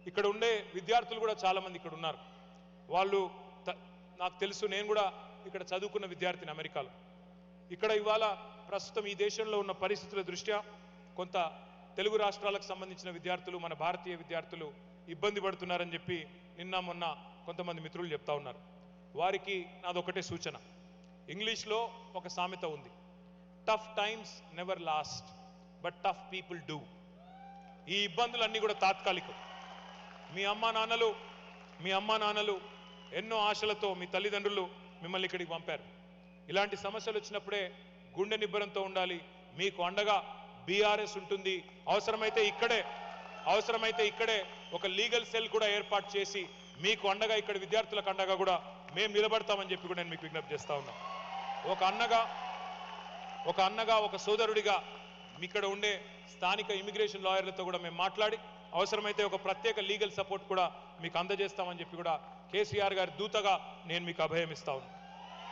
ఇక్కడ ఉండే విద్యార్థులు కూడా చాలా మంది ఇక్కడ ఉన్నారు. వాళ్ళు నాకు తెలుసు, నేను కూడా ఇక్కడ చదువుకున్న విద్యార్థిని అమెరికాలో. ఇక్కడ ఇవాళ ప్రస్తుతం ఈ దేశంలో ఉన్న పరిస్థితుల దృష్ట్యా కొంత తెలుగు రాష్ట్రాలకు సంబంధించిన విద్యార్థులు, మన భారతీయ విద్యార్థులు ఇబ్బంది పడుతున్నారని చెప్పి నిన్న మొన్న కొంతమంది మిత్రులు చెప్తా ఉన్నారు. వారికి నాదొకటే సూచన. ఇంగ్లీష్లో ఒక సామెత ఉంది, tough times never lost but tough people do. ఈ ఇబ్బందులన్నీ కూడా తాత్కాలికం. మీ అమ్మా నాన్నలు ఎన్నో ఆశలతో మీ తల్లిదండ్రులు మిమ్మల్ని ఇక్కడికి పంపారు. ఇలాంటి సమస్యలు వచ్చినప్పుడే గుండె నిబ్బరంతో ఉండాలి. మీకు అండగా బీఆర్ఎస్ ఉంటుంది. అవసరమైతే ఇక్కడే ఒక లీగల్ సెల్ కూడా ఏర్పాటు చేసి మీకు అండగా, ఇక్కడ విద్యార్థులకు అండగా కూడా మేము నిలబడతామని చెప్పి కూడా నేను మీకు విజ్ఞప్తి చేస్తా ఉన్నా. ఒక అన్నగా ఒక సోదరుడిగా ఇక్కడ ఉండే స్థానిక ఇమిగ్రేషన్ లాయర్లతో కూడా మేము మాట్లాడి అవసరమైతే ఒక ప్రత్యేక లీగల్ సపోర్ట్ కూడా మీకు అందజేస్తామని చెప్పి కూడా కేసీఆర్ గారి దూతగా నేను మీకు అభయం ఇస్తా ఉన్నా.